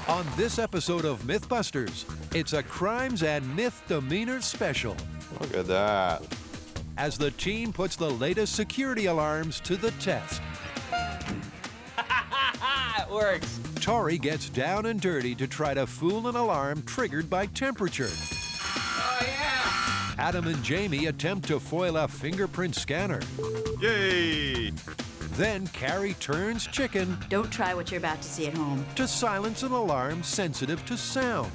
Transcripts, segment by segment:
On this episode of MythBusters, it's a crimes and misdemeanors special. Look at that. As the team puts the latest security alarms to the test. It works. Tori gets down and dirty to try to fool an alarm triggered by temperature. Oh, yeah. Adam and Jamie attempt to foil a fingerprint scanner. Yay! Then Carrie turns chicken Don't try what you're about to see at home. to silence an alarm sensitive to sound.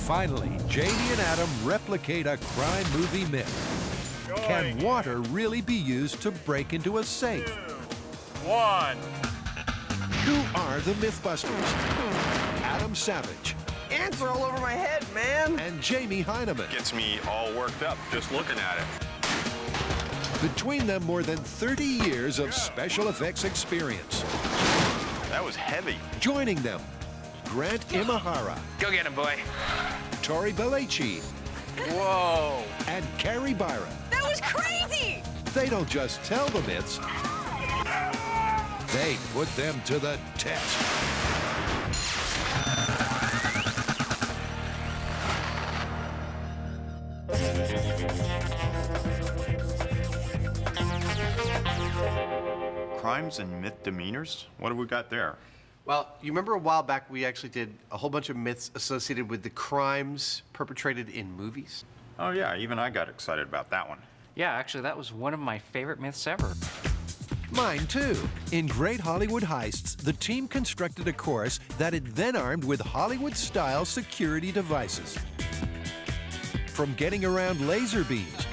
Finally, Jamie and Adam replicate a crime movie myth. Can water really be used to break into a safe? 2, 1. Who are the MythBusters? Adam Savage Ants are all over my head, man. and Jamie Hyneman. Gets me all worked up just looking at it. Between them, more than 30 years of special effects experience. That was heavy. Joining them, Grant Imahara, Go get him, boy. Tori Belleci, Whoa. and Carrie Byron. That was crazy! They don't just tell the myths, they put them to the test. Crimes and misdemeanors? What have we got there? Well, you remember a while back we actually did a whole bunch of myths associated with the crimes perpetrated in movies? Oh yeah, even I got excited about that one. Yeah, actually, that was one of my favorite myths ever. Mine too. In Great Hollywood Heists, the team constructed a course that it then armed with Hollywood-style security devices. From getting around laser beams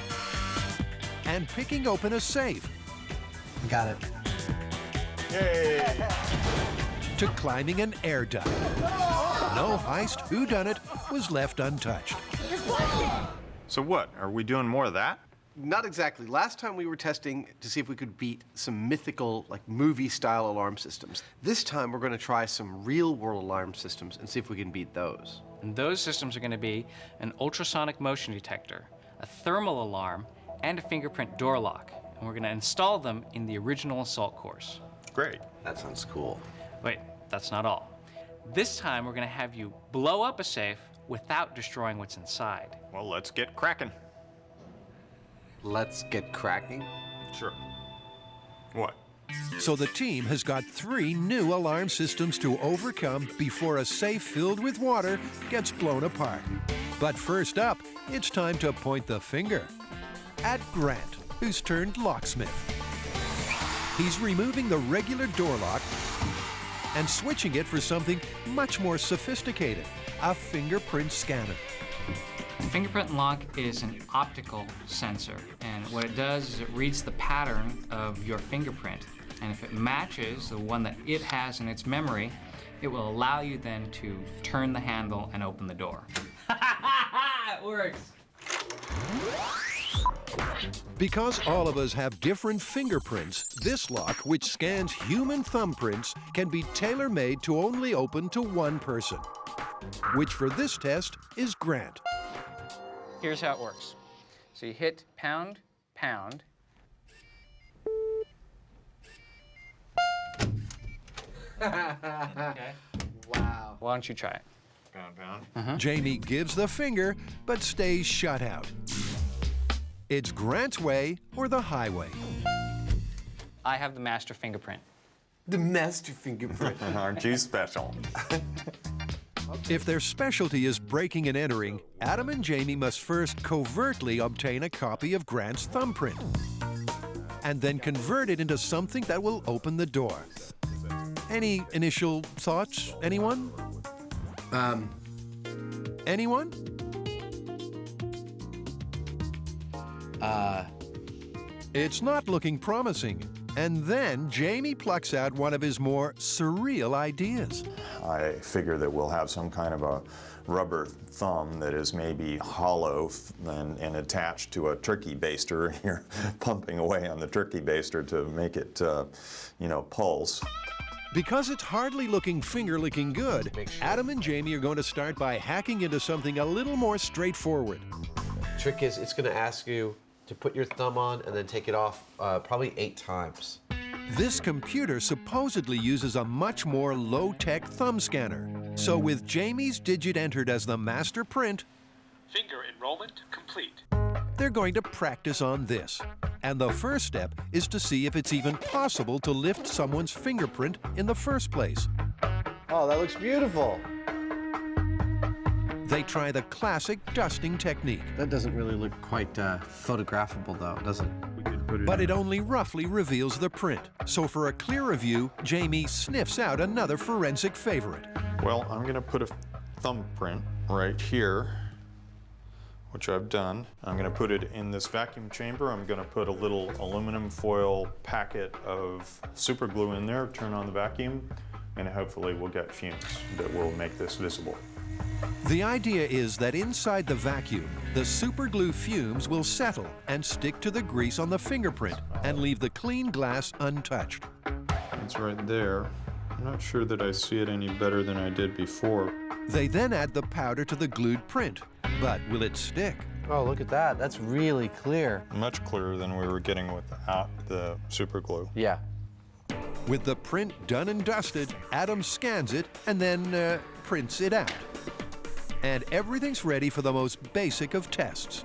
and picking open a safe Got it. Yay! to climbing an air duct. No heist whodunit was left untouched. So what, are we doing more of that? Not exactly. Last time we were testing to see if we could beat some mythical, like movie-style alarm systems. This time we're going to try some real-world alarm systems and see if we can beat those. And those systems are going to be an ultrasonic motion detector, a thermal alarm, and a fingerprint door lock. And we're going to install them in the original assault course. Great. That sounds cool. Wait, that's not all. This time we're going to have you blow up a safe without destroying what's inside. Well, let's get cracking. Let's get cracking. Sure. What? So the team has got 3 new alarm systems to overcome before a safe filled with water gets blown apart. But first up, it's time to point the finger at Grant, who's turned locksmith. He's removing the regular door lock and switching it for something much more sophisticated, a fingerprint scanner. Fingerprint lock is an optical sensor, and what it does is it reads the pattern of your fingerprint, and if it matches the one that it has in its memory, it will allow you then to turn the handle and open the door. It works! Because all of us have different fingerprints, this lock, which scans human thumbprints, can be tailor-made to only open to one person, which for this test is Grant. Here's how it works. So you hit pound, pound. Okay. Wow. Why don't you try it? Pound, pound. Jamie gives the finger, but stays shut out. It's Grant's way or the highway. I have the master fingerprint. The master fingerprint. Aren't you special? If their specialty is breaking and entering, Adam and Jamie must first covertly obtain a copy of Grant's thumbprint and then convert it into something that will open the door. Any initial thoughts, anyone? Anyone? It's not looking promising. And then Jamie plucks out one of his more surreal ideas. I figure that we'll have some kind of a rubber thumb that is maybe hollow and attached to a turkey baster. You're pumping away on the turkey baster to make it, pulse. Because it's hardly looking finger-licking good, Adam and Jamie are going to start by hacking into something a little more straightforward. Trick is, it's going to ask you to put your thumb on and then take it off probably 8 times. This computer supposedly uses a much more low-tech thumb scanner. So with Jamie's digit entered as the master print, Finger enrollment complete. they're going to practice on this. And the first step is to see if it's even possible to lift someone's fingerprint in the first place. Oh, that looks beautiful. They try the classic dusting technique, That doesn't really look quite photographable, though, does it? but it only roughly reveals the print. So for a clearer view, Jamie sniffs out another forensic favorite. Well, I'm going to put a thumbprint right here, which I've done. I'm going to put it in this vacuum chamber. I'm going to put a little aluminum foil packet of super glue in there, turn on the vacuum, and hopefully we'll get fumes that will make this visible. The idea is that inside the vacuum, the superglue fumes will settle and stick to the grease on the fingerprint and leave the clean glass untouched. It's right there. I'm not sure that I see it any better than I did before. They then add the powder to the glued print. But will it stick? Oh, look at that. That's really clear. Much clearer than we were getting without the super glue. Yeah. With the print done and dusted, Adam scans it and then prints it out. And everything's ready for the most basic of tests.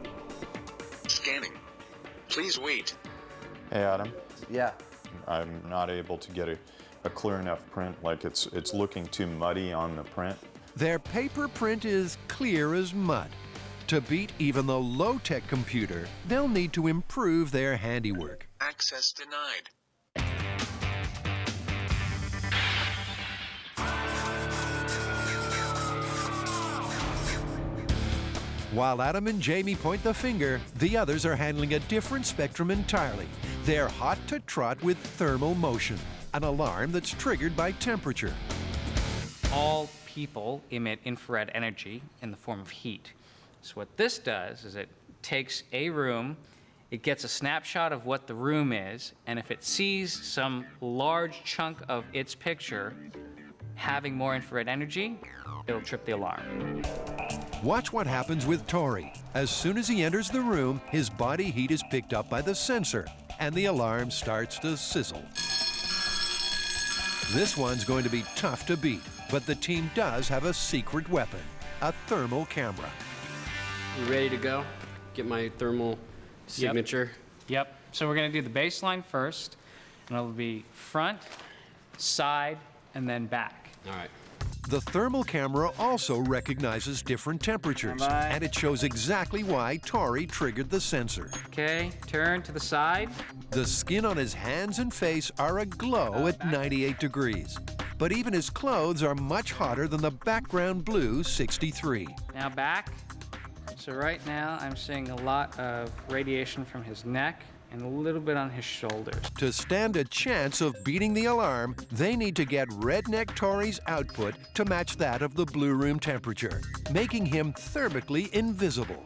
Scanning. Please wait. Hey, Adam. Yeah. I'm not able to get a clear enough print. Like it's looking too muddy on the print. Their paper print is clear as mud. To beat even the low-tech computer, they'll need to improve their handiwork. Access denied. While Adam and Jamie point the finger, the others are handling a different spectrum entirely. They're hot to trot with thermal motion, an alarm that's triggered by temperature. All people emit infrared energy in the form of heat. So what this does is it takes a room, it gets a snapshot of what the room is, and if it sees some large chunk of its picture having more infrared energy, it'll trip the alarm. Watch what happens with Tori. As soon as he enters the room, his body heat is picked up by the sensor, and the alarm starts to sizzle. This one's going to be tough to beat, but the team does have a secret weapon, a thermal camera. You ready to go? Get my thermal signature? Yep. So we're going to do the baseline first, and it'll be front, side, and then back. All right. The thermal camera also recognizes different temperatures, and it shows exactly why Tori triggered the sensor. Okay, turn to the side. The skin on his hands and face are aglow at 98 degrees. But even his clothes are much hotter than the background blue 63. Now back. So right now I'm seeing a lot of radiation from his neck and a little bit on his shoulders. To stand a chance of beating the alarm, they need to get Redneck Tori's output to match that of the blue room temperature, making him thermically invisible.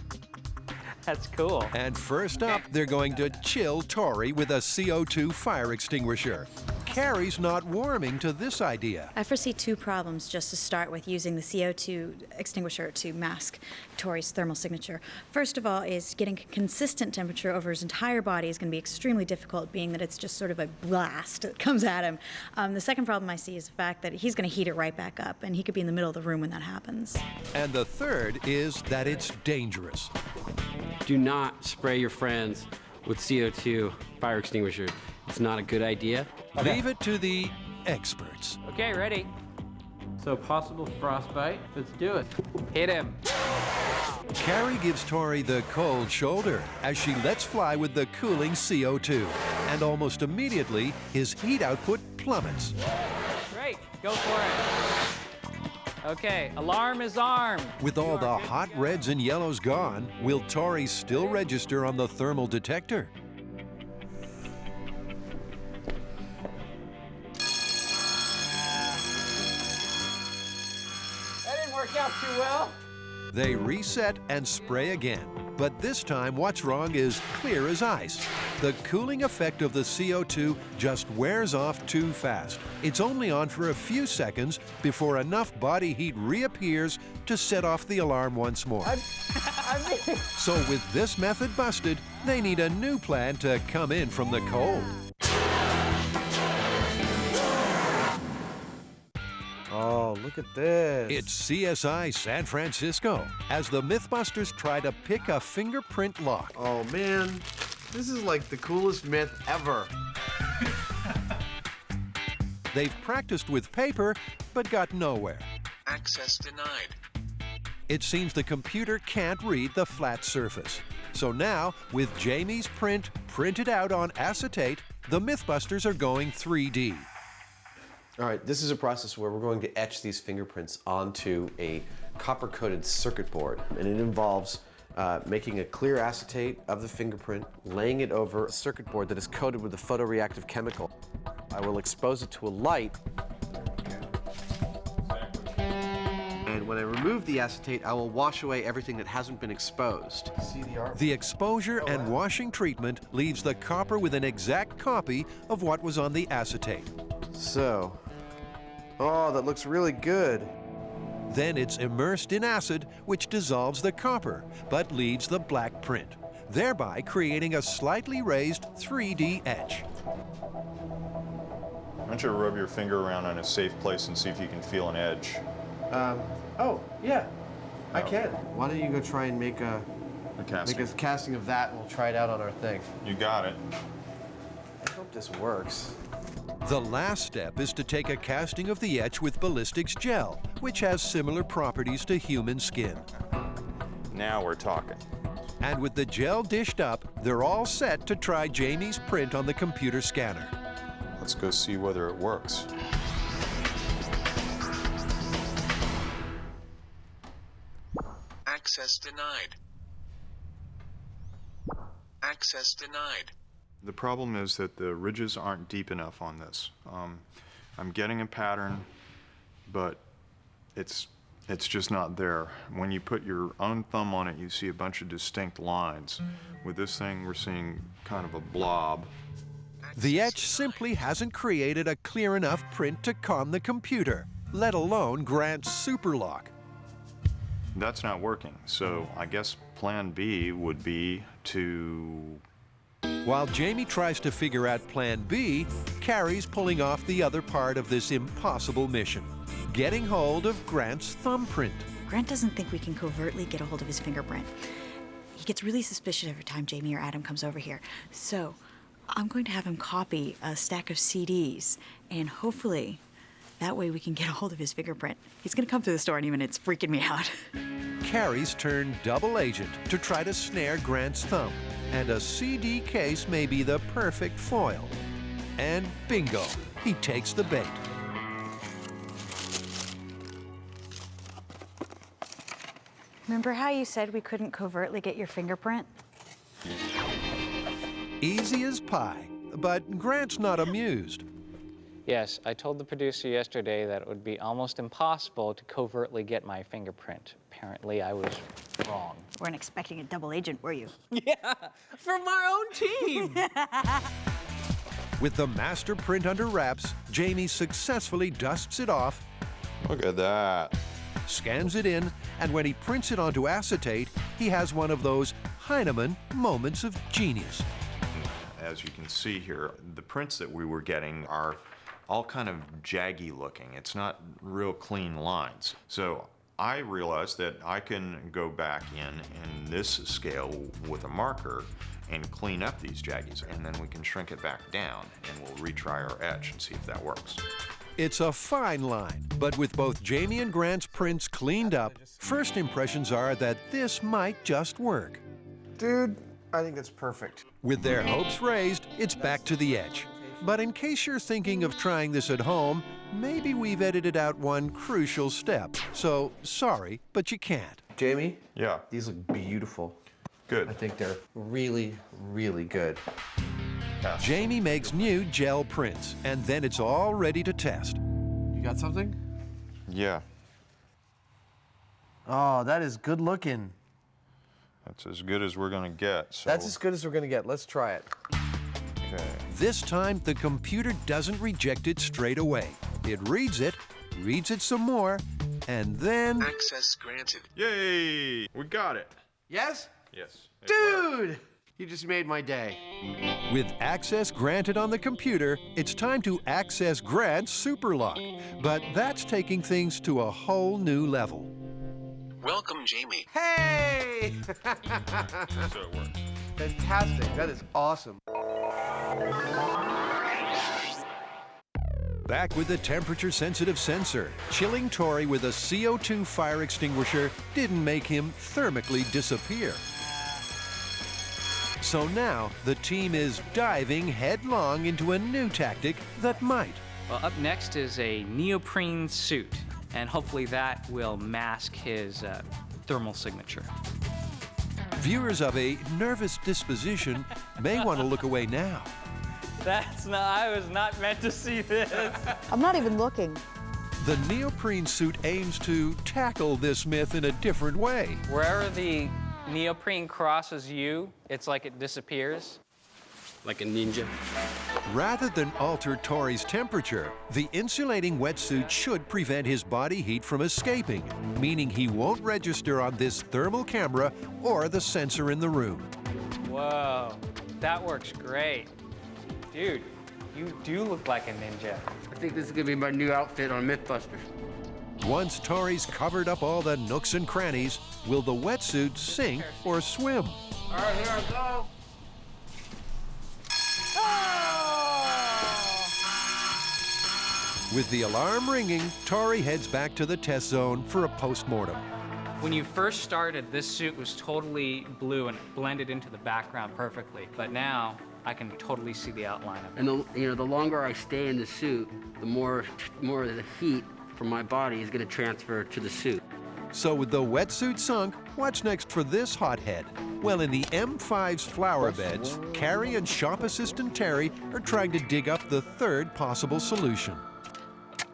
That's cool. And first up, they're going to chill Tori with a CO2 fire extinguisher. Carrie's not warming to this idea. I foresee two problems just to start with using the CO2 extinguisher to mask Tori's thermal signature. First of all is getting consistent temperature over his entire body is going to be extremely difficult, being that it's just sort of a blast that comes at him. The second problem I see is the fact that he's going to heat it right back up, and he could be in the middle of the room when that happens. And the third is that it's dangerous. Do not spray your friends with CO2 fire extinguisher. It's not a good idea. Leave it to the experts. Okay, ready? So possible frostbite. Let's do it. Hit him. Carrie gives Tori the cold shoulder as she lets fly with the cooling CO2. And almost immediately, his heat output plummets. Great, go for it. Okay, alarm is armed. With all the hot reds and yellows gone, will Tori still register on the thermal detector? That didn't work out too well. They reset and spray again. But this time, what's wrong is clear as ice. The cooling effect of the CO2 just wears off too fast. It's only on for a few seconds before enough body heat reappears to set off the alarm once more. So with this method busted, they need a new plan to come in from the cold. look at this. It's CSI San Francisco as the MythBusters try to pick a fingerprint lock. Oh man, this is like the coolest myth ever. They've practiced with paper, but got nowhere. Access denied. It seems the computer can't read the flat surface. So now, with Jamie's print printed out on acetate, the MythBusters are going 3D. All right, this is a process where we're going to etch these fingerprints onto a copper-coated circuit board, and it involves making a clear acetate of the fingerprint, laying it over a circuit board that is coated with a photoreactive chemical. I will expose it to a light, and when I remove the acetate, I will wash away everything that hasn't been exposed. See the art? The exposure and washing treatment leaves the copper with an exact copy of what was on the acetate. So, oh, that looks really good. Then it's immersed in acid, which dissolves the copper, but leaves the black print, thereby creating a slightly raised 3D etch. Why don't you rub your finger around on a safe place and see if you can feel an edge? Oh, yeah, I can. Why don't you go try and make a casting. casting of that, and we'll try it out on our thing. You got it. I hope this works. The last step is to take a casting of the etch with ballistics gel, which has similar properties to human skin. Now we're talking. And with the gel dished up, they're all set to try Jamie's print on the computer scanner. Let's go see whether it works. Access denied. Access denied. The problem is that the ridges aren't deep enough on this. I'm getting a pattern, but it's just not there. When you put your own thumb on it, you see a bunch of distinct lines. With this thing, we're seeing kind of a blob. The etch simply hasn't created a clear enough print to con the computer, let alone Grant's superlock. That's not working, so I guess plan B would be to... While Jamie tries to figure out plan B, Carrie's pulling off the other part of this impossible mission, getting hold of Grant's thumbprint. Grant doesn't think we can covertly get a hold of his fingerprint. He gets really suspicious every time Jamie or Adam comes over here. So I'm going to have him copy a stack of CDs, and hopefully that way we can get a hold of his fingerprint. He's going to come through the store any minute. It's freaking me out. Carrie's turned double agent to try to snare Grant's thumb, and a CD case may be the perfect foil. And bingo, he takes the bait. Remember how you said we couldn't covertly get your fingerprint? Easy as pie, but Grant's not amused. Yes, I told the producer yesterday that it would be almost impossible to covertly get my fingerprint. Apparently, I was wrong. Weren't expecting a double agent, were you? Yeah, from our own team. With the master print under wraps, Jamie successfully dusts it off, Look at that. scans it in, and when he prints it onto acetate, he has one of those Hyneman moments of genius. As you can see here, the prints that we were getting are all kind of jaggy looking. It's not real clean lines. So I realized that I can go back in this scale with a marker and clean up these jaggies, and then we can shrink it back down, and we'll retry our etch and see if that works. It's a fine line, but with both Jamie and Grant's prints cleaned up, first impressions are that this might just work. Dude, I think that's perfect. With their hopes raised, it's back to the etch. But in case you're thinking of trying this at home, maybe we've edited out one crucial step. So, sorry, but you can't. Jamie? Yeah. These look beautiful. Good. I think they're really, really good. Jamie makes new gel prints, and then it's all ready to test. You got something? Yeah. Oh, that is good looking. That's as good as we're gonna get. So. That's as good as we're gonna get. Let's try it. Okay. This time, the computer doesn't reject it straight away. It reads it some more, and then... Access granted. Yay! We got it. Yes? Yes. Dude! You just made my day. With access granted on the computer, it's time to access Grant's Superlock. But that's taking things to a whole new level. Welcome, Jamie. Hey! So it works. Fantastic. That is awesome. Back with the temperature-sensitive sensor, chilling Tori with a CO2 fire extinguisher didn't make him thermically disappear. So now, the team is diving headlong into a new tactic that might. Well, up next is a neoprene suit, and hopefully that will mask his thermal signature. Viewers of a nervous disposition may want to look away now. I was not meant to see this. I'm not even looking. The neoprene suit aims to tackle this myth in a different way. Wherever the neoprene crosses you, it's like it disappears. Like a ninja. Rather than alter Tori's temperature, the insulating wetsuit should prevent his body heat from escaping, meaning he won't register on this thermal camera or the sensor in the room. Whoa, that works great. Dude, you do look like a ninja. I think this is gonna be my new outfit on MythBusters. Once Tori's covered up all the nooks and crannies, will the wetsuit sink or swim? All right, here I go. With the alarm ringing, Tori heads back to the test zone for a postmortem. When you first started, this suit was totally blue and it blended into the background perfectly. But now, I can totally see the outline of it. And the longer I stay in the suit, the more of the heat from my body is going to transfer to the suit. So with the wetsuit sunk, what's next for this hothead? Well, in the M5's flower beds, Carrie and shop assistant Terry are trying to dig up the third possible solution.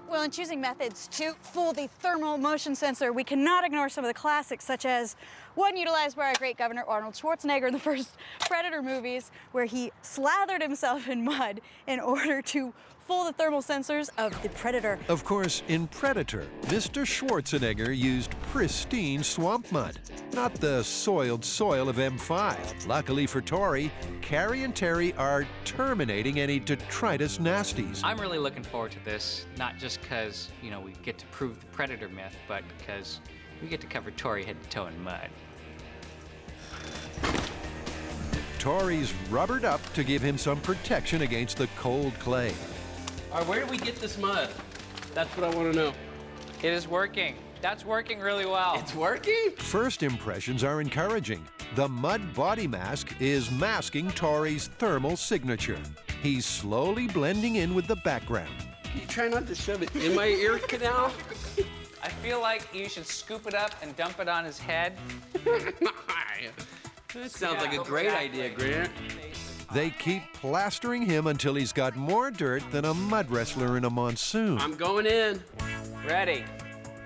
Well, in choosing methods to fool the thermal motion sensor, we cannot ignore some of the classics, such as one utilized by our great Governor Arnold Schwarzenegger in the first Predator movies, where he slathered himself in mud in order to fool the thermal sensors of the Predator. Of course, in Predator, Mr. Schwarzenegger used pristine swamp mud, not the soiled soil of M5. Luckily for Tori, Carrie and Terry are terminating any detritus nasties. I'm really looking forward to this, not just because, we get to prove the Predator myth, but because we get to cover Tori head to toe in mud. Tori's rubbered up to give him some protection against the cold clay. All right, where did we get this mud? That's what I want to know. It is working. That's working really well. It's working? First impressions are encouraging. The mud body mask is masking Tori's thermal signature. He's slowly blending in with the background. Can you try not to shove it in my ear canal? I feel like you should scoop it up and dump it on his head. That sounds like a great idea, Grant. They keep plastering him until he's got more dirt than a mud wrestler in a monsoon. I'm going in. Ready.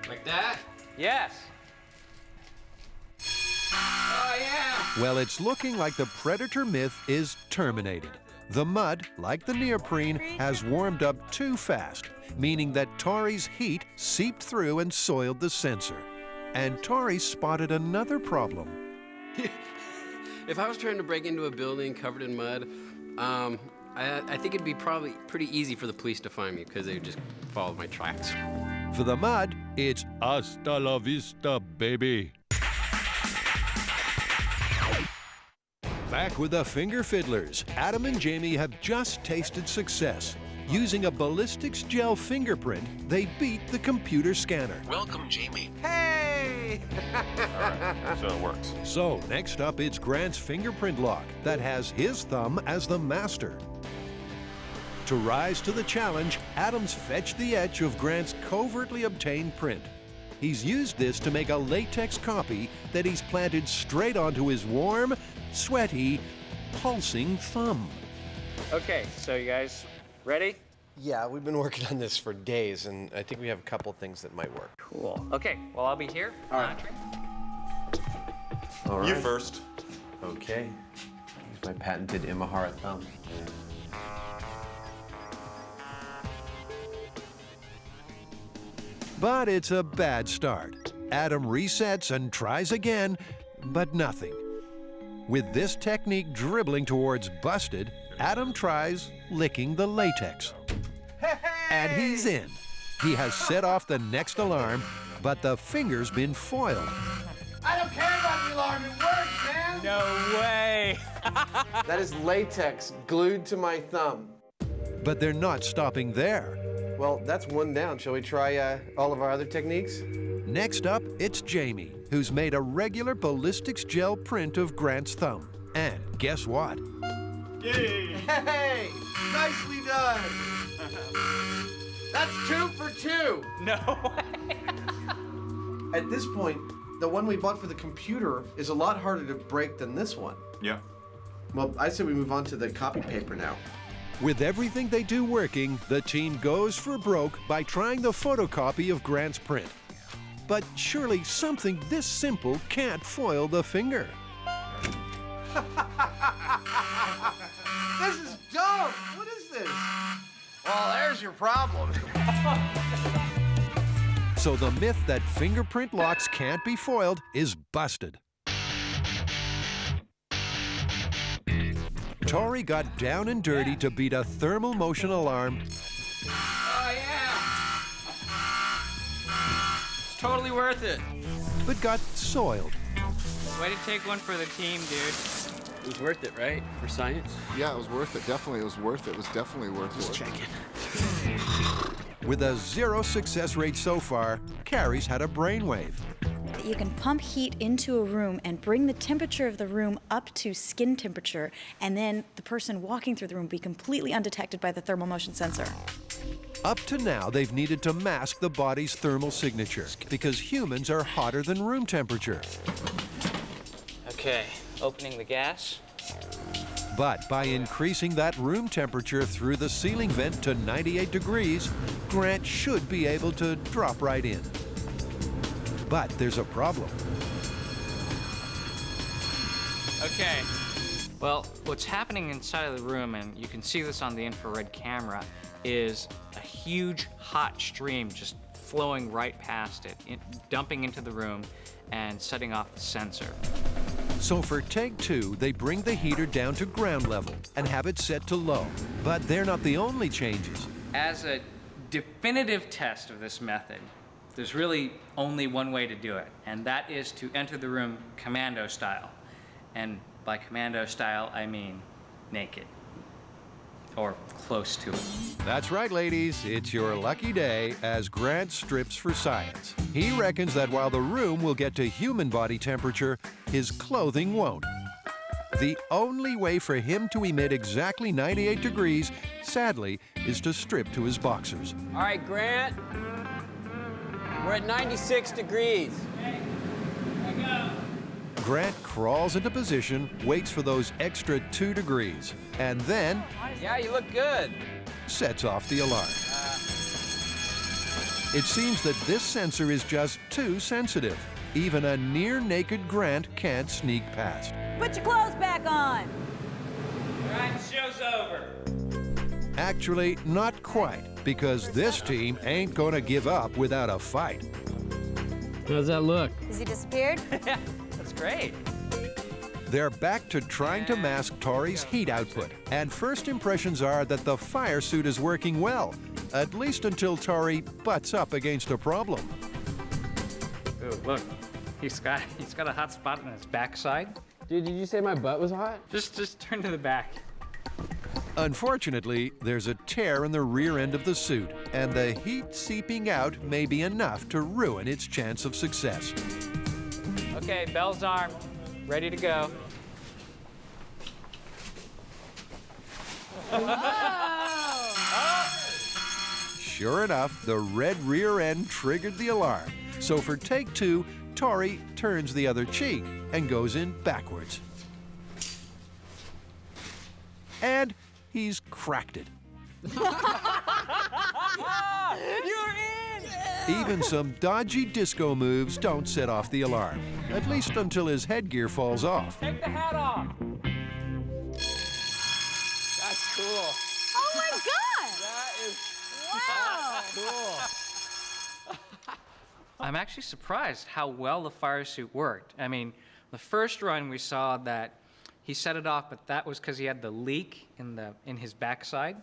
Like that? Yes. Oh, yeah. Well, it's looking like the Predator myth is terminated. The mud, like the neoprene, has warmed up too fast, meaning that Tori's heat seeped through and soiled the sensor. And Tori spotted another problem. If I was trying to break into a building covered in mud, I think it'd be probably pretty easy for the police to find me because they would just follow my tracks. For the mud, it's hasta la vista, baby. Back with the Finger Fiddlers, Adam and Jamie have just tasted success. Using a ballistics gel fingerprint, they beat the computer scanner. Welcome, Jamie. Hey! All right, so it works. So next up, it's Grant's fingerprint lock that has his thumb as the master. To rise to the challenge, Adam's fetched the etch of Grant's covertly obtained print. He's used this to make a latex copy that he's planted straight onto his warm, sweaty, pulsing thumb. Okay, so you guys ready? Yeah, we've been working on this for days, and I think we have a couple things that might work. Cool. Okay, well, I'll be here. All right. All right. You first. Okay. Use my patented Imahara thumb. But it's a bad start. Adam resets and tries again, but nothing. With this technique dribbling towards busted, Adam tries licking the latex. And he's in. He has set off the next alarm, but the finger's been foiled. I don't care about the alarm, it works, man! No way! That is latex glued to my thumb. But they're not stopping there. Well, that's one down. Shall we try all of our other techniques? Next up, it's Jamie, who's made a regular ballistics gel print of Grant's thumb. And guess what? Yay! Hey! Nicely done! That's 2 for 2! No way! At this point, the one we bought for the computer is a lot harder to break than this one. Yeah. Well, I say we move on to the copy paper now. With everything they do working, the team goes for broke by trying the photocopy of Grant's print. But surely something this simple can't foil the finger. This is dumb! What is this? Well, there's your problem. So the myth that fingerprint locks can't be foiled is busted. Tori got down and dirty to beat a thermal motion alarm. Oh, yeah! It's totally worth it. But got soiled. Way to take one for the team, dude. It was worth it, right? For science? Yeah, it was worth it. Definitely, it was worth it. It was definitely worth it. Just checking. With a 0 success rate so far, Carrie's had a brainwave. You can pump heat into a room and bring the temperature of the room up to skin temperature, and then the person walking through the room will be completely undetected by the thermal motion sensor. Up to now, they've needed to mask the body's thermal signature because humans are hotter than room temperature. Okay, opening the gas. But by increasing that room temperature through the ceiling vent to 98 degrees, Grant should be able to drop right in. But there's a problem. Okay. Well, what's happening inside of the room, and you can see this on the infrared camera, is a huge hot stream just flowing right past it, dumping into the room and setting off the sensor. So for take 2, they bring the heater down to ground level and have it set to low. But they're not the only changes. As a definitive test of this method, there's really only one way to do it, and that is to enter the room commando style. And by commando style, I mean naked. Or close to it. That's right, ladies. It's your lucky day as Grant strips for science. He reckons that while the room will get to human body temperature, his clothing won't. The only way for him to emit exactly 98 degrees, sadly, is to strip to his boxers. All right, Grant. We're at 96 degrees. Okay, I go. Grant crawls into position, waits for those extra 2 degrees, and then Yeah, you look good. sets off the alarm. It seems that this sensor is just too sensitive. Even a near-naked Grant can't sneak past. Put your clothes back on. All right, show's over. Actually, not quite, because this team ain't gonna give up without a fight. How does that look? Has he disappeared? That's great. They're back to trying to mask Tori's heat output, and first impressions are that the fire suit is working well, at least until Tori butts up against a problem. Ooh, look, he's got a hot spot on his backside. Dude, did you say my butt was hot? Just turn to the back. Unfortunately, there's a tear in the rear end of the suit, and the heat seeping out may be enough to ruin its chance of success. Okay, bell's arm, ready to go. Sure enough, the red rear end triggered the alarm. So for take 2, Tori turns the other cheek and goes in backwards. And he's cracked it. You're in! Even some dodgy disco moves don't set off the alarm, at least until his headgear falls off. Take the hat off. That's cool. Oh my God! That is Wow! cool. I'm actually surprised how well the fire suit worked. I mean, the first run we saw that he set it off, but that was because he had the leak in his backside.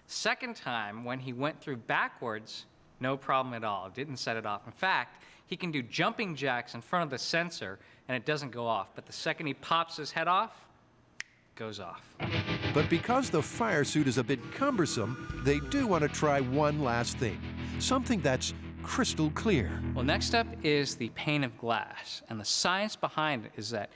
Second time, when he went through backwards, no problem at all. Didn't set it off. In fact, he can do jumping jacks in front of the sensor, and it doesn't go off. But the second he pops his head off, it goes off. But because the fire suit is a bit cumbersome, they do want to try one last thing, something that's crystal clear. Well, next up is the pane of glass, and the science behind it is that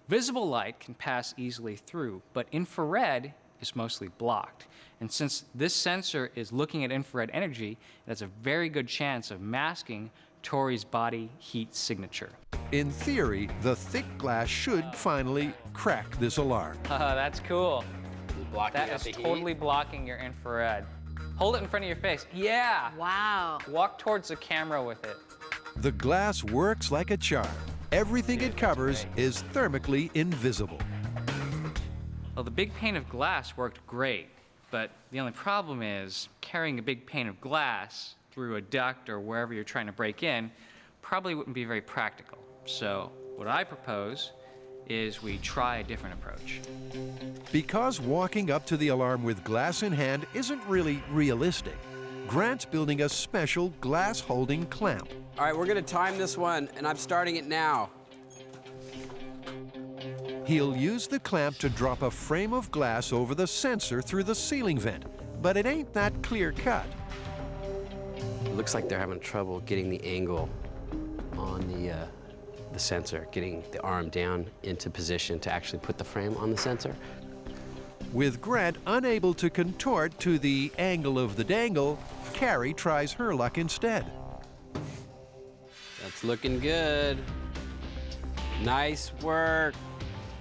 visible light can pass easily through, but infrared is mostly blocked. And since this sensor is looking at infrared energy, it has a very good chance of masking Tori's body heat signature. In theory, the thick glass should finally crack this alarm. That's cool. That out is the heat? totally blocking your infrared. Hold it in front of your face. Yeah. Wow. Walk towards the camera with it. The glass works like a charm. Everything it covers is thermically invisible. Well, the big pane of glass worked great, but the only problem is carrying a big pane of glass through a duct or wherever you're trying to break in probably wouldn't be very practical. So what I propose is we try a different approach. Because walking up to the alarm with glass in hand isn't really realistic, Grant's building a special glass-holding clamp. All right, we're gonna time this one, and I'm starting it now. He'll use the clamp to drop a frame of glass over the sensor through the ceiling vent, but it ain't that clear-cut. It looks like they're having trouble getting the angle on the sensor, getting the arm down into position to actually put the frame on the sensor. With Grant unable to contort to the angle of the dangle, Carrie tries her luck instead. That's looking good. Nice work.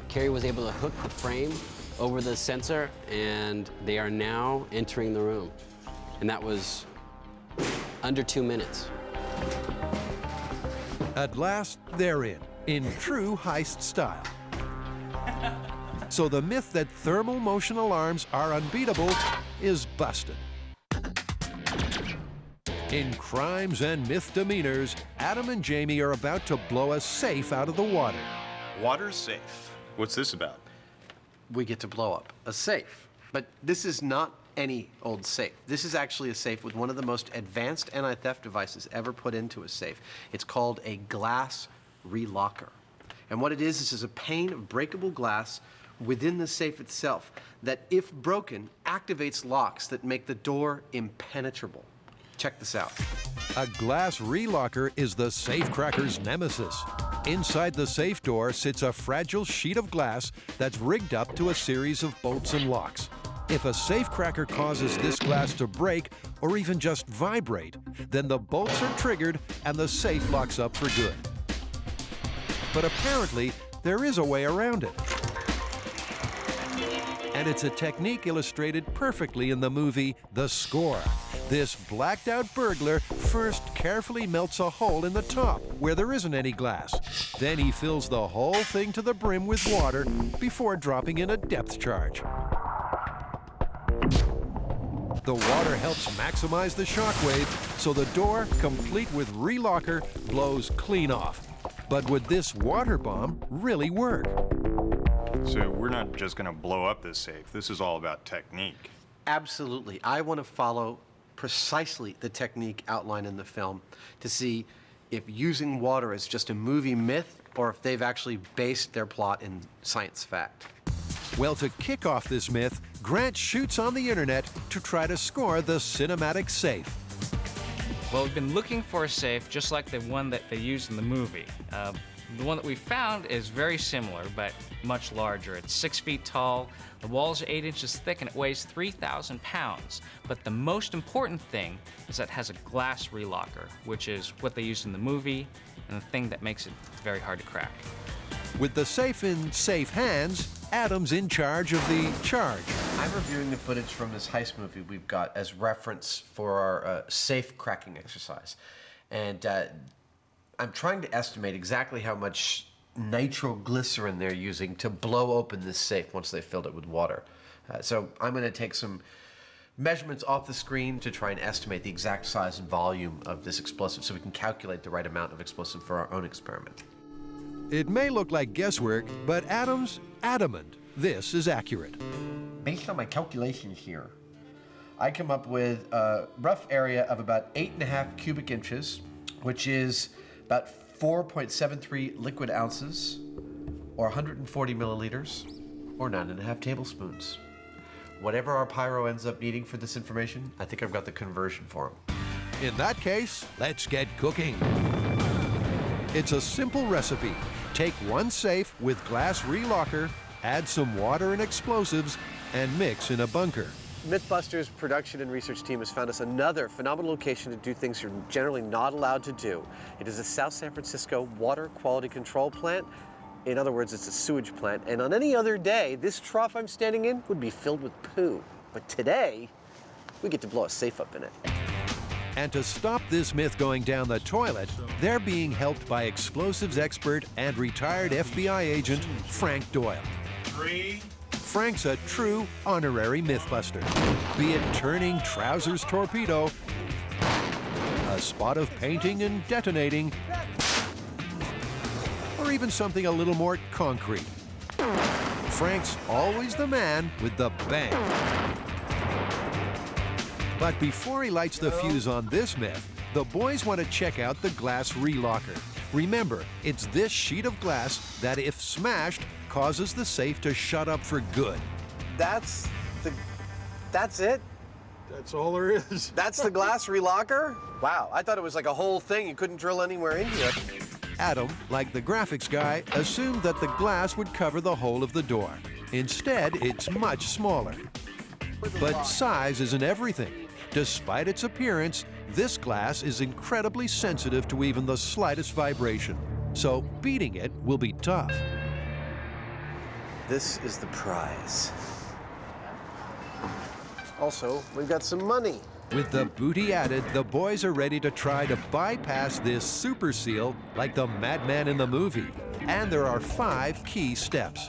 Carrie was able to hook the frame over the sensor, and they are now entering the room. And that was under 2 minutes. At last, they're in true heist style. So the myth that thermal motion alarms are unbeatable is busted. In Crimes and Misdemeanors, Adam and Jamie are about to blow a safe out of the water. Water safe. What's this about? We get to blow up a safe. But this is not any old safe. This is actually a safe with one of the most advanced anti-theft devices ever put into a safe. It's called a glass relocker. And what it is, this is a pane of breakable glass within the safe itself that, if broken, activates locks that make the door impenetrable. Check this out. A glass relocker is the safecracker's nemesis. Inside the safe door sits a fragile sheet of glass that's rigged up to a series of bolts and locks. If a safecracker causes this glass to break or even just vibrate, then the bolts are triggered and the safe locks up for good. But apparently, there is a way around it. And it's a technique illustrated perfectly in the movie The Score. This blacked-out burglar first carefully melts a hole in the top where there isn't any glass. Then he fills the whole thing to the brim with water before dropping in a depth charge. The water helps maximize the shockwave, so the door, complete with relocker, blows clean off. But would this water bomb really work? So we're not just going to blow up this safe. This is all about technique. Absolutely. I want to follow precisely the technique outlined in the film to see if using water is just a movie myth or if they've actually based their plot in science fact. Well, to kick off this myth, Grant shoots on the internet to try to score the cinematic safe. Well, we've been looking for a safe just like the one that they used in the movie. The one that we found is very similar, but much larger. It's 6 feet tall, the walls are 8 inches thick, and it weighs 3,000 pounds. But the most important thing is that it has a glass relocker, which is what they used in the movie, and the thing that makes it very hard to crack. With the safe in safe hands, Adam's in charge of the charge. I'm reviewing the footage from this heist movie we've got as reference for our safe cracking exercise. And I'm trying to estimate exactly how much nitroglycerin they're using to blow open this safe once they filled it with water. So I'm going to take some measurements off the screen to try and estimate the exact size and volume of this explosive so we can calculate the right amount of explosive for our own experiment. It may look like guesswork, but Adam's adamant this is accurate. Based on my calculations here, I come up with a rough area of about 8.5 cubic inches, which is about 4.73 liquid ounces, or 140 milliliters, or 9.5 tablespoons. Whatever our pyro ends up needing for this information, I think I've got the conversion for him. In that case, let's get cooking. It's a simple recipe. Take one safe with glass relocker, add some water and explosives, and mix in a bunker. MythBusters production and research team has found us another phenomenal location to do things you're generally not allowed to do. It is a South San Francisco water quality control plant. In other words, it's a sewage plant. And on any other day, this trough I'm standing in would be filled with poo. But today, we get to blow a safe up in it. And to stop this myth going down the toilet, they're being helped by explosives expert and retired FBI agent Frank Doyle. Frank's a true honorary mythbuster. Be it turning trousers torpedo, a spot of painting and detonating, or even something a little more concrete. Frank's always the man with the bang. But before he lights the fuse on this myth, the boys want to check out the glass relocker. Remember, it's this sheet of glass that, if smashed, causes the safe to shut up for good. That's it? That's all there is. That's the glass relocker? Wow, I thought it was like a whole thing. You couldn't drill anywhere in here. Adam, like the graphics guy, assumed that the glass would cover the hole of the door. Instead, it's much smaller. But size isn't everything. Despite its appearance, this glass is incredibly sensitive to even the slightest vibration. So beating it will be tough. This is the prize. Also, we've got some money. With the booty added, the boys are ready to try to bypass this super seal like the madman in the movie. And there are 5 key steps.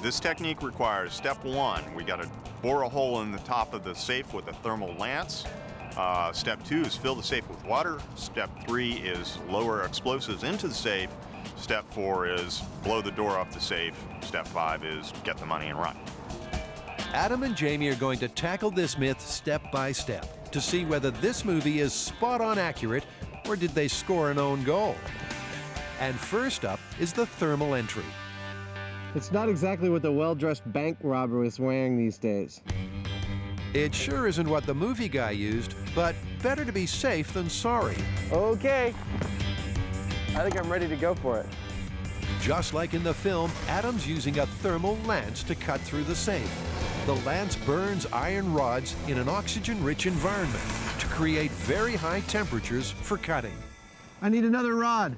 This technique requires step 1, we got to bore a hole in the top of the safe with a thermal lance. Step 2 is fill the safe with water. Step 3 is lower explosives into the safe. Step 4 is blow the door off the safe. Step 5 is get the money and run. Adam and Jamie are going to tackle this myth step by step to see whether this movie is spot on accurate or did they score an own goal. And first up is the thermal entry. It's not exactly what the well-dressed bank robber is wearing these days. It sure isn't what the movie guy used, but better to be safe than sorry. Okay. I think I'm ready to go for it. Just like in the film, Adam's using a thermal lance to cut through the safe. The lance burns iron rods in an oxygen-rich environment to create very high temperatures for cutting. I need another rod.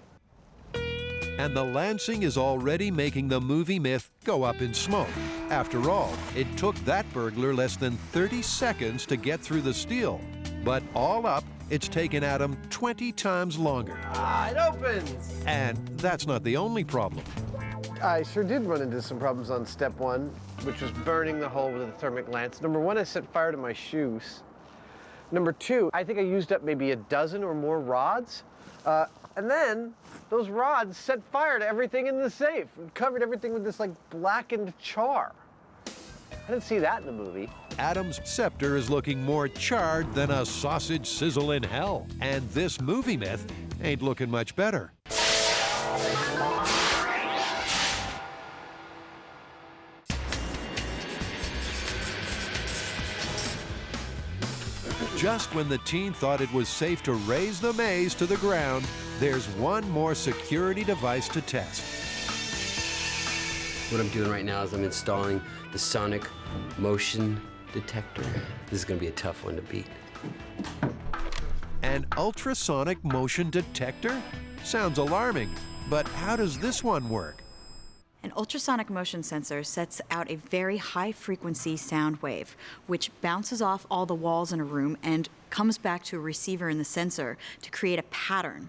And the lancing is already making the movie myth go up in smoke. After all, it took that burglar less than 30 seconds to get through the steel. But all up, it's taken Adam 20 times longer. It opens! And that's not the only problem. I sure did run into some problems on step 1, which was burning the hole with a thermic lance. Number 1, I set fire to my shoes. Number 2, I think I used up maybe a dozen or more rods. And then those rods set fire to everything in the safe and covered everything with this like blackened char. I didn't see that in the movie. Adam's scepter is looking more charred than a sausage sizzle in hell. And this movie myth ain't looking much better. Just when the team thought it was safe to raise the maze to the ground, there's one more security device to test. What I'm doing right now is I'm installing the sonic motion detector. This is going to be a tough one to beat. An ultrasonic motion detector? Sounds alarming, but how does this one work? An ultrasonic motion sensor sets out a very high-frequency sound wave, which bounces off all the walls in a room and comes back to a receiver in the sensor to create a pattern.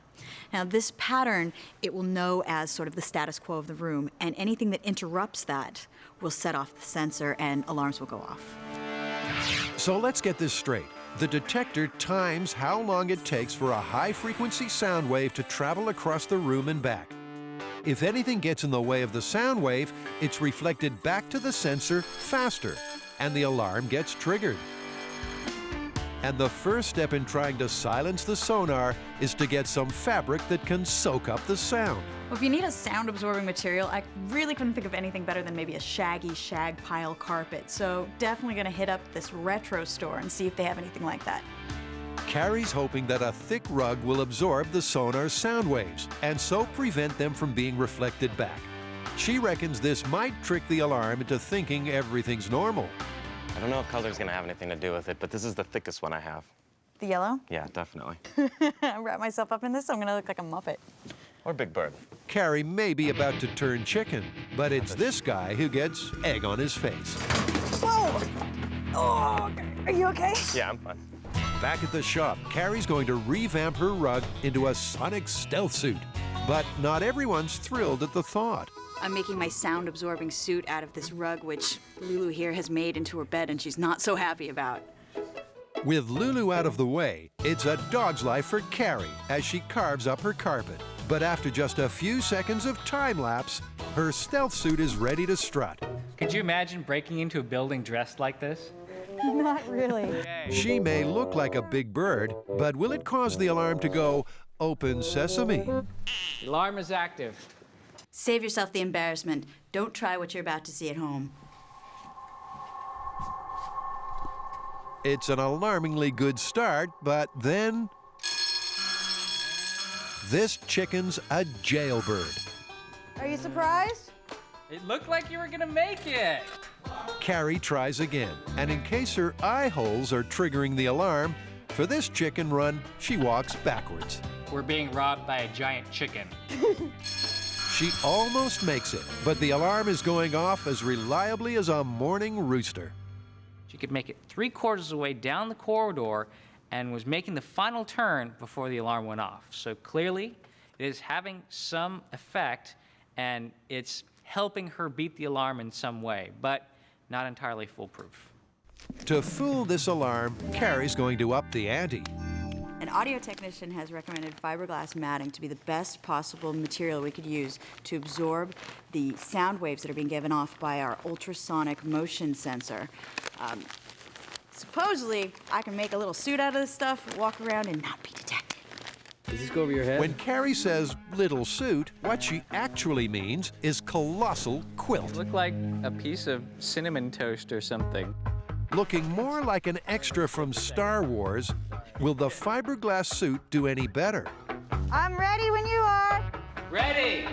Now, this pattern, it will know as sort of the status quo of the room, and anything that interrupts that will set off the sensor and alarms will go off. So let's get this straight. The detector times how long it takes for a high-frequency sound wave to travel across the room and back. If anything gets in the way of the sound wave, it's reflected back to the sensor faster, and the alarm gets triggered. And the first step in trying to silence the sonar is to get some fabric that can soak up the sound. Well, if you need a sound-absorbing material, I really couldn't think of anything better than maybe a shaggy shag pile carpet. So definitely gonna hit up this retro store and see if they have anything like that. Carrie's hoping that a thick rug will absorb the sonar's sound waves and so prevent them from being reflected back. She reckons this might trick the alarm into thinking everything's normal. I don't know if color's gonna have anything to do with it, but this is the thickest one I have. The yellow? Yeah, definitely. I wrap myself up in this, so I'm gonna look like a Muppet. Or Big Bird. Carrie may be about to turn chicken, but it's this guy who gets egg on his face. Whoa! Oh, okay. Are you okay? Yeah, I'm fine. Back at the shop, Carrie's going to revamp her rug into a sonic stealth suit. But not everyone's thrilled at the thought. I'm making my sound-absorbing suit out of this rug, which Lulu here has made into her bed, and she's not so happy about. With Lulu out of the way, it's a dog's life for Carrie as she carves up her carpet. But after just a few seconds of time-lapse, her stealth suit is ready to strut. Could you imagine breaking into a building dressed like this? Not really. She may look like a big bird, but will it cause the alarm to go, "Open sesame"? The alarm is active. Save yourself the embarrassment. Don't try what you're about to see at home. It's an alarmingly good start, but then... this chicken's a jailbird. Are you surprised? It looked like you were gonna make it. Carrie tries again, and in case her eye holes are triggering the alarm, for this chicken run, she walks backwards. We're being robbed by a giant chicken. She almost makes it, but the alarm is going off as reliably as a morning rooster. She could make it 3/4 of the way down the corridor and was making the final turn before the alarm went off. So clearly, it is having some effect, and it's helping her beat the alarm in some way, but not entirely foolproof. To fool this alarm, Carrie's going to up the ante. An audio technician has recommended fiberglass matting to be the best possible material we could use to absorb the sound waves that are being given off by our ultrasonic motion sensor. Supposedly, I can make a little suit out of this stuff, walk around, and not be detected. Does this go over your head? When Carrie says little suit, what she actually means is colossal quilt. It looked like a piece of cinnamon toast or something. Looking more like an extra from Star Wars, will the fiberglass suit do any better? I'm ready when you are. Ready!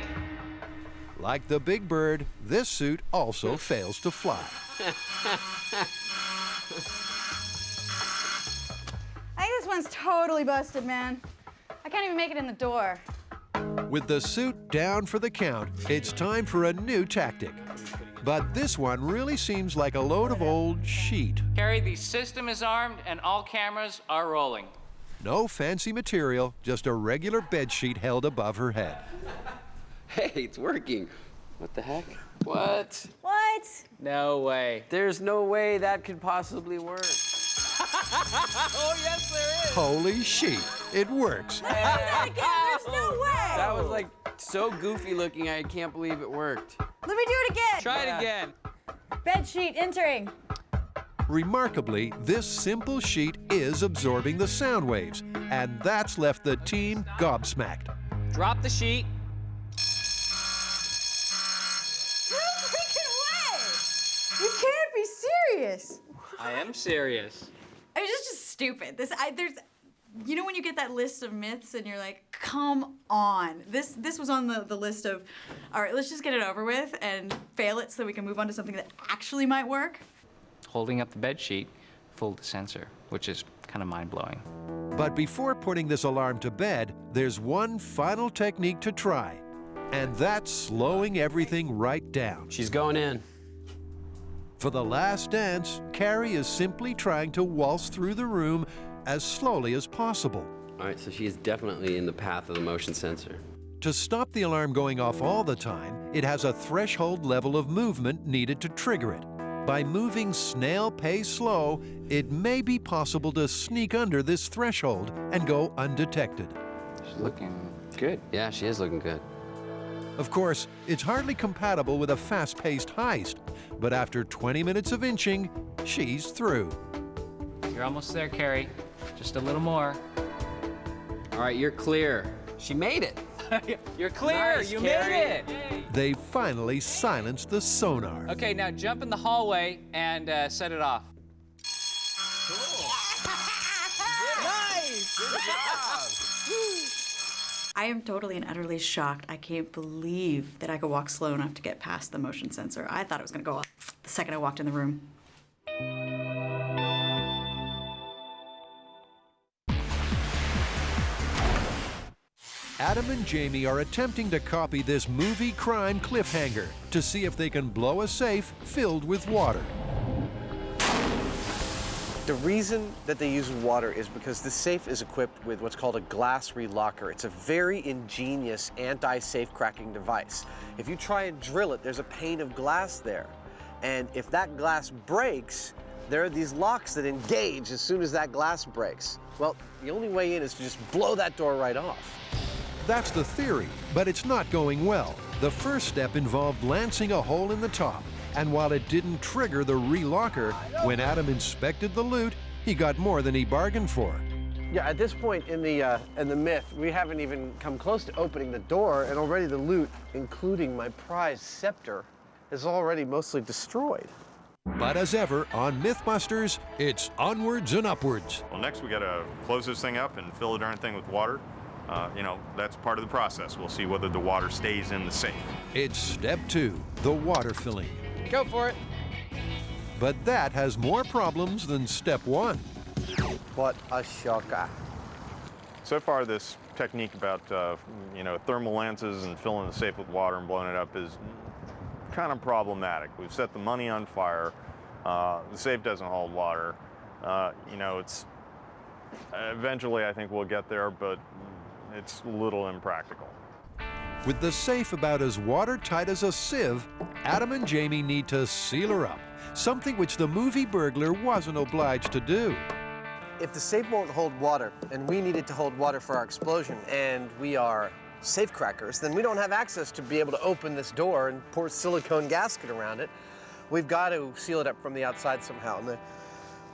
Like the Big Bird, this suit also fails to fly. I think this one's totally busted, man. I can't even make it in the door. With the suit down for the count, it's time for a new tactic. But this one really seems like a load of old sheet. Carrie, the system is armed and all cameras are rolling. No fancy material, just a regular bed sheet held above her head. Hey, it's working. What the heck? What? What? No way. There's no way that could possibly work. Oh, yes, there is. Holy sheet, it works. Let's do that again. There's no way. That was like so goofy looking, I can't believe it worked. Let me do it again. Try it again. Bed sheet entering. Remarkably, this simple sheet is absorbing the sound waves, and that's left the team gobsmacked. Drop the sheet. No freaking way. You can't be serious. I am serious. I mean, it's just stupid. You know when you get that list of myths and you're like, come on. This was on the list of, all right, let's just get it over with and fail it so that we can move on to something that actually might work. Holding up the bed sheet fooled the sensor, which is kind of mind-blowing. But before putting this alarm to bed, there's one final technique to try, and that's slowing everything right down. She's going in. For the last dance, Carrie is simply trying to waltz through the room as slowly as possible. All right, so she is definitely in the path of the motion sensor. To stop the alarm going off all the time, it has a threshold level of movement needed to trigger it. By moving snail pace slow, it may be possible to sneak under this threshold and go undetected. She's looking good. Yeah, she is looking good. Of course, it's hardly compatible with a fast-paced heist, but after 20 minutes of inching, she's through. You're almost there, Carrie. Just a little more. All right, you're clear. She made it. You're clear. Nice, you Carrie. made it. They finally silenced the sonar. Okay, now jump in the hallway and set it off. Nice! Good job! I am totally and utterly shocked. I can't believe that I could walk slow enough to get past the motion sensor. I thought it was going to go off the second I walked in the room. Adam and Jamie are attempting to copy this movie crime cliffhanger to see if they can blow a safe filled with water. The reason that they use water is because the safe is equipped with what's called a glass relocker. It's a very ingenious anti-safe cracking device. If you try and drill it, there's a pane of glass there. And if that glass breaks, there are these locks that engage as soon as that glass breaks. Well, the only way in is to just blow that door right off. That's the theory, but it's not going well. The first step involved lancing a hole in the top, and while it didn't trigger the relocker, when Adam inspected the loot, he got more than he bargained for. Yeah, at this point in the myth, we haven't even come close to opening the door, and already the loot, including my prized scepter, is already mostly destroyed. But as ever on MythBusters, it's onwards and upwards. Well, next we got to close this thing up and fill the darn thing with water. You know, that's part of the process. We'll see whether the water stays in the safe. It's step 2, the water filling. Go for it. But that has more problems than step 1. What a shocker. So far, this technique about, you know, thermal lenses and filling the safe with water and blowing it up is kind of problematic. We've set the money on fire. The safe doesn't hold water. You know, it's eventually I think we'll get there, but it's a little impractical. With the safe about as watertight as a sieve, Adam and Jamie need to seal her up, something which the movie burglar wasn't obliged to do. If the safe won't hold water, and we need it to hold water for our explosion, and we are safe crackers, then we don't have access to be able to open this door and pour silicone gasket around it. We've got to seal it up from the outside somehow. And the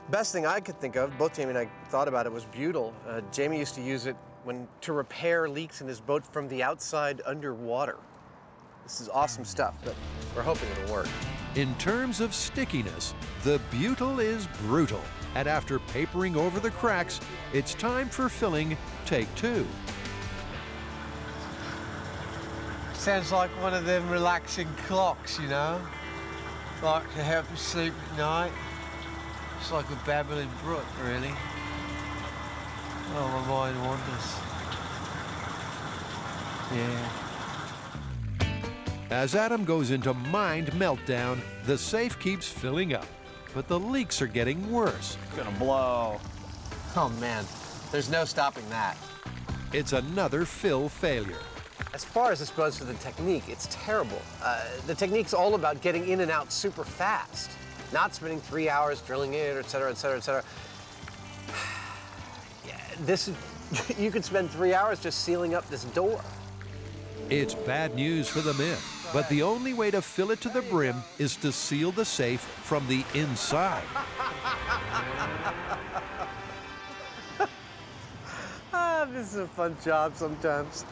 best thing I could think of, both Jamie and I thought about it, was butyl. Jamie used to use it to repair leaks in his boat from the outside underwater. This is awesome stuff, but we're hoping it'll work. In terms of stickiness, the butyl is brutal. And after papering over the cracks, it's time for filling take 2. Sounds like one of them relaxing clocks, you know? Like to help you sleep at night. It's like a babbling brook, really. Oh, my mind wanders. Yeah. As Adam goes into mind meltdown, the safe keeps filling up, but the leaks are getting worse. It's gonna blow. Oh man, there's no stopping that. It's another fill failure. As far as this goes for the technique, it's terrible. The technique's all about getting in and out super fast, not spending 3 hours drilling it, et cetera, et cetera, et cetera. Yeah, you could spend 3 hours just sealing up this door. It's bad news for the myth, but the only way to fill it to the brim is to seal the safe from the inside. This is a fun job sometimes.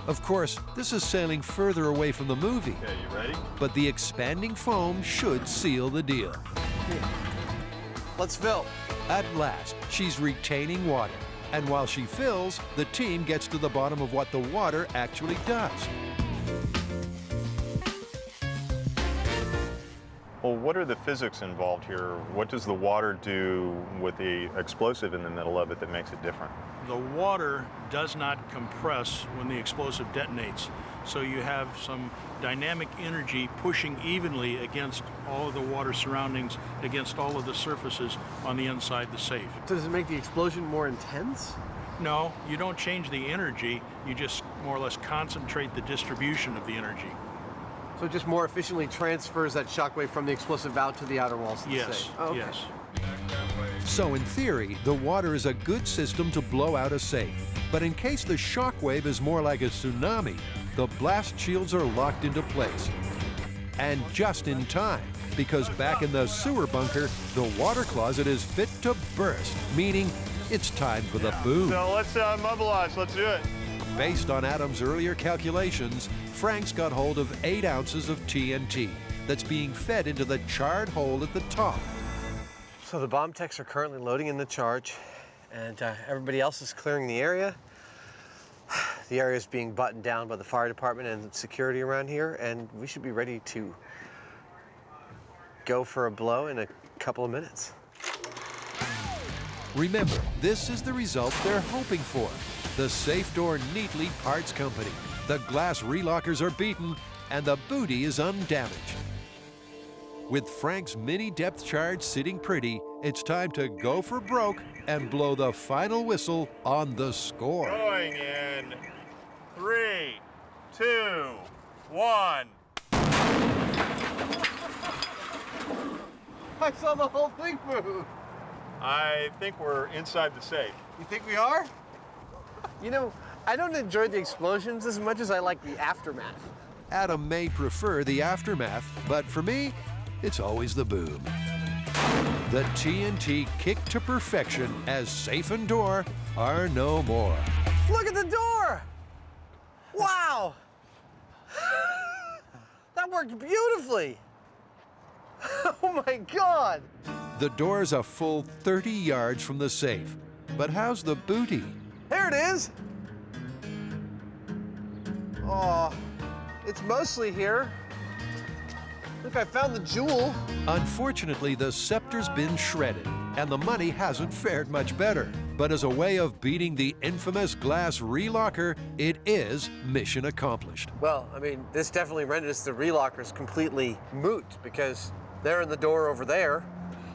Of course, this is sailing further away from the movie. Okay, you ready? But the expanding foam should seal the deal. Let's fill. At last, she's retaining water. And while she fills, the team gets to the bottom of what the water actually does. Well, what are the physics involved here? What does the water do with the explosive in the middle of it that makes it different? The water does not compress when the explosive detonates, so you have some dynamic energy pushing evenly against all of the water surroundings, against all of the surfaces on the inside the safe. So does it make the explosion more intense? No, you don't change the energy, you just more or less concentrate the distribution of the energy. So it just more efficiently transfers that shockwave from the explosive out to the outer walls of the Yes, safe? Okay. yes. So in theory, the water is a good system to blow out a safe. But in case the shockwave is more like a tsunami, the blast shields are locked into place. And just in time, because back in the sewer bunker, the water closet is fit to burst, meaning it's time for the boom. So let's mobilize, let's do it. Based on Adam's earlier calculations, Frank's got hold of 8 ounces of TNT that's being fed into the charred hole at the top. So the bomb techs are currently loading in the charge, and everybody else is clearing the area. The area is being buttoned down by the fire department and security around here, and we should be ready to go for a blow in a couple of minutes. Remember, this is the result they're hoping for. The safe door neatly parts company. The glass relockers are beaten, and the booty is undamaged. With Frank's mini depth charge sitting pretty, it's time to go for broke and blow the final whistle on the score. Going in 3, 2, 1. I saw the whole thing move. I think we're inside the safe. You think we are? You know, I don't enjoy the explosions as much as I like the aftermath. Adam may prefer the aftermath, but for me, it's always the boom. The TNT kicked to perfection as safe and door are no more. Look at the door! Wow! That worked beautifully! Oh my God! The door's a full 30 yards from the safe. But how's the booty? There it is! Oh, it's mostly here. Look, I found the jewel. Unfortunately, the scepter's been shredded, and the money hasn't fared much better. But as a way of beating the infamous glass relocker, it is mission accomplished. Well, I mean, this definitely renders the relockers completely moot because they're in the door over there,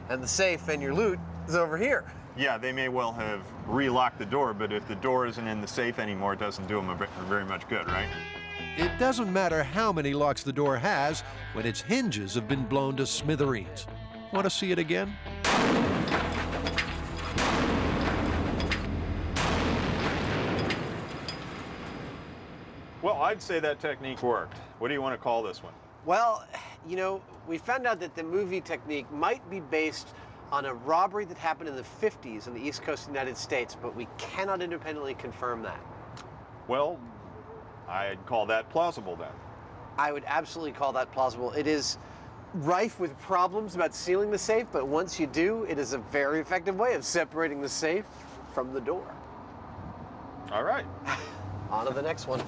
and the safe and your loot is over here. Yeah, they may well have relocked the door, but if the door isn't in the safe anymore, it doesn't do them very much good, right? It doesn't matter how many locks the door has when its hinges have been blown to smithereens. Want to see it again? Well, I'd say that technique worked. What do you want to call this one? Well, you know, we found out that the movie technique might be based on a robbery that happened in the 50s on the East Coast of the United States, but we cannot independently confirm that. Well, I'd call that plausible then. I would absolutely call that plausible. It is rife with problems about sealing the safe, but once you do, it is a very effective way of separating the safe from the door. All right. On to the next one.